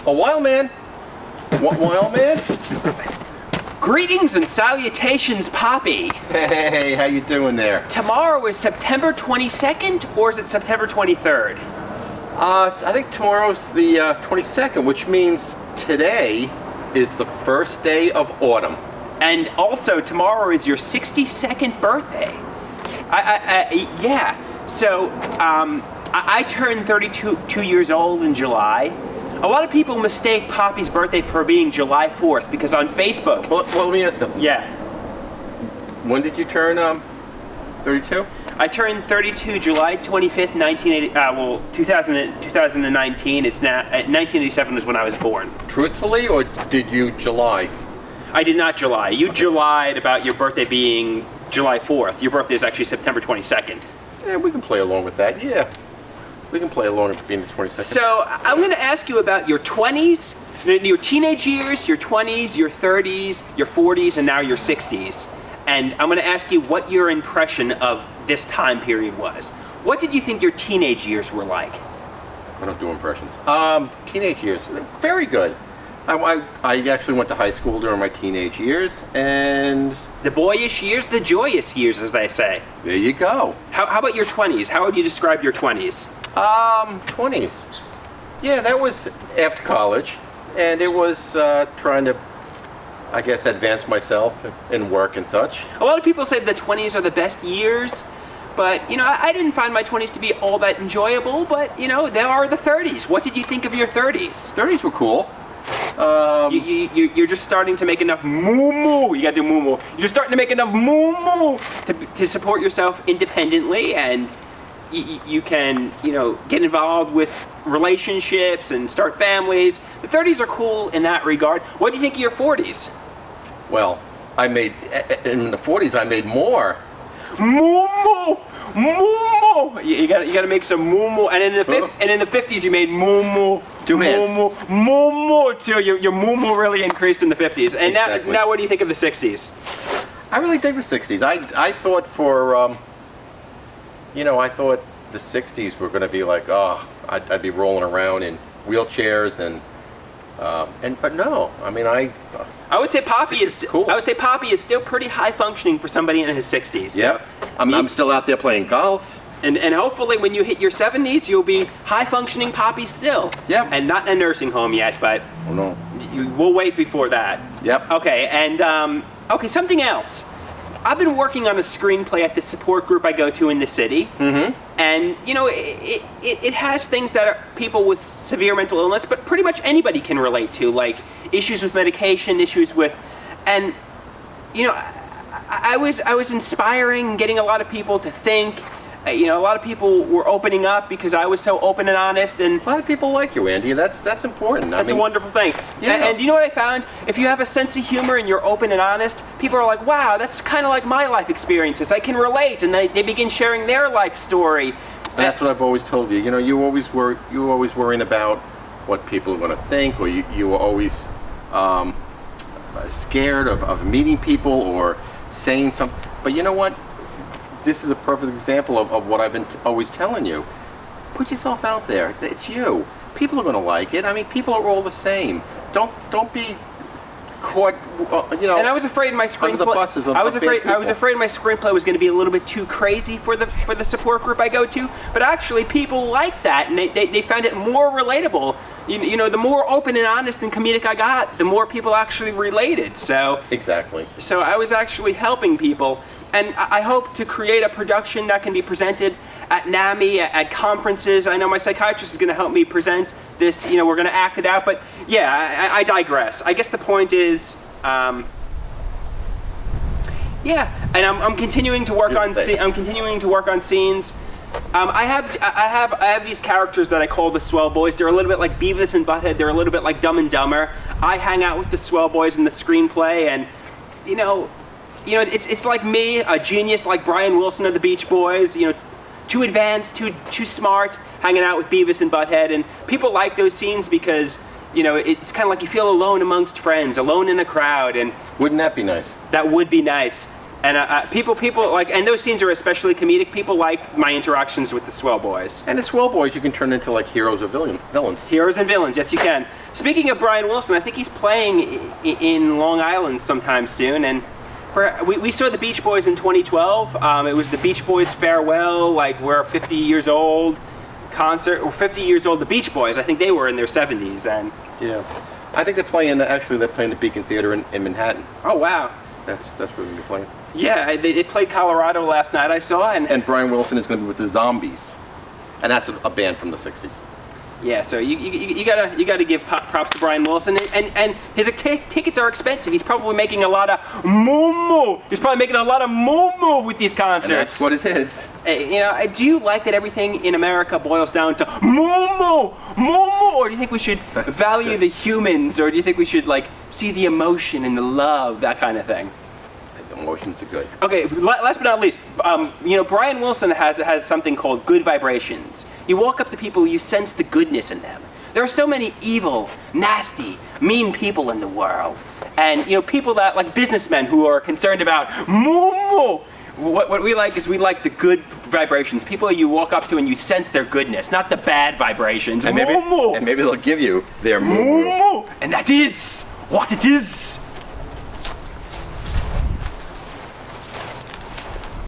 A wild man? Wild man? Greetings and salutations, Papi. Hey, how you doing there? Tomorrow is September 22nd, or is it September 23rd? I think tomorrow's the 22nd, which means today is the first day of autumn. And also, tomorrow is your 62nd birthday. Yeah. So, I turned 32 years old in July. A lot of people mistake Papi's birthday for being July 4th because on Facebook... Well, let me ask you. Yeah. When did you turn 32? I turned 32 July 25th, 2019. It's now 1987 is when I was born. Truthfully, or did you July? I did not July. You July'd about your birthday being July 4th. Your birthday is actually September 22nd. Yeah, we can play along with that. Yeah, we can play along with being the 22nd. So I'm going to ask you about your 20s, your teenage years, your 20s, your 30s, your 40s, and now your 60s. And I'm going to ask you what your impression of this time period was. What did you think your teenage years were like? I don't do impressions. Teenage years, very good. I actually went to high school during my teenage years, and... The boyish years, the joyous years, as they say. There you go. How about your 20s? How would you describe your 20s? 20s. Yeah, that was after college, and it was trying to, I guess, advance myself in work and such. A lot of people say the 20s are the best years, but, you know, I didn't find my 20s to be all that enjoyable, but, you know, there are the 30s. What did you think of your 30s? 30s were cool. You're just starting to make enough moo-moo. You gotta do moo-moo. You're just starting to make enough moo-moo to support yourself independently, and you can, you know, get involved with relationships and start families. The 30s are cool in that regard. What do you think of your 40s? Well, in the 40s I made more. Moo-moo! Moo-moo! You gotta make some moo-moo. And in the 50s you made moo-moo. Two hands. Moo-moo too. Your moo-moo really increased in the 50s. And exactly. now what do you think of the 60s? I really think the 60s. I thought for, you know, I thought the 60s were going to be like, I'd be rolling around in wheelchairs but no. I mean, I would say Papi is cool. I would say Papi is still pretty high functioning for somebody in his 60s. Yeah. So, I'm still out there playing golf. And hopefully when you hit your 70s, you'll be high functioning Papi still. Yeah. And not in a nursing home yet, but oh, no. We'll wait before that. Yep. Okay, and okay, something else. I've been working on a screenplay at the support group I go to in the city. Mm-hmm. And, you know, it has things that are people with severe mental illness, but pretty much anybody can relate to, like issues with medication, issues with, and, you know, I was inspiring, getting a lot of people to think. You know, a lot of people were opening up because I was so open and honest, and a lot of people like you, Andy. That's important. That's a wonderful thing. Yeah. And you know what I found? If you have a sense of humor and you're open and honest, people are like, wow, that's kind of like my life experiences. I can relate, and they begin sharing their life story. And that's what I've always told you. You know, you always worrying about what people are going to think, or you were always scared of meeting people or saying something. But you know what? This is a perfect example of what I've been always telling you. Put yourself out there. It's you. People are going to like it. I mean, people are all the same. Don't be caught. You know. And I was afraid my screenplay. Under the buses of I was afraid my screenplay was going to be a little bit too crazy for the support group I go to. But actually, people like that, and they found it more relatable. You know, the more open and honest and comedic I got, the more people actually related. So exactly. So I was actually helping people. And I hope to create a production that can be presented at NAMI, at conferences. I know my psychiatrist is going to help me present this. You know, we're going to act it out. But yeah, I digress. I guess the point is, yeah. And I'm continuing to work on. I'm continuing to work on scenes. I have these characters that I call the Swell Boys. They're a little bit like Beavis and Butthead. They're a little bit like Dumb and Dumber. I hang out with the Swell Boys in the screenplay, and you know, it's like me, a genius like Brian Wilson of the Beach Boys, you know, too advanced, too smart, hanging out with Beavis and Butthead, and people like those scenes because, you know, it's kind of like you feel alone amongst friends, alone in a crowd, and... Wouldn't that be nice? That would be nice. And people like, and those scenes are especially comedic. People like my interactions with the Swell Boys. And the Swell Boys you can turn into like heroes or villains. Heroes and villains, yes you can. Speaking of Brian Wilson, I think he's playing in Long Island sometime soon, and we saw the Beach Boys in 2012. It was the Beach Boys farewell, like we're 50 years old concert, or 50 years old. The Beach Boys, I think they were in their 70s, and yeah, I think they're playing the Beacon Theater in Manhattan. Oh wow, that's where they're playing. Yeah, they played Colorado last night. I saw, and Brian Wilson is going to be with the Zombies, and that's a band from the '60s. Yeah, so you gotta give props to Brian Wilson, and his tickets are expensive. He's probably making a lot of moo. He's probably making a lot of moo with these concerts. And that's what it is. You know, do you like that everything in America boils down to moo, or do you think we should value the humans, or do you think we should like see the emotion and the love, that kind of thing? Emotions are good. Okay, last but not least, you know, Brian Wilson has something called good vibrations. You walk up to people, you sense the goodness in them. There are so many evil, nasty, mean people in the world. And, you know, people that, like businessmen who are concerned about moo. What we like is we like the good vibrations. People you walk up to and you sense their goodness, not the bad vibrations. And maybe they'll give you their moo. And that is what it is.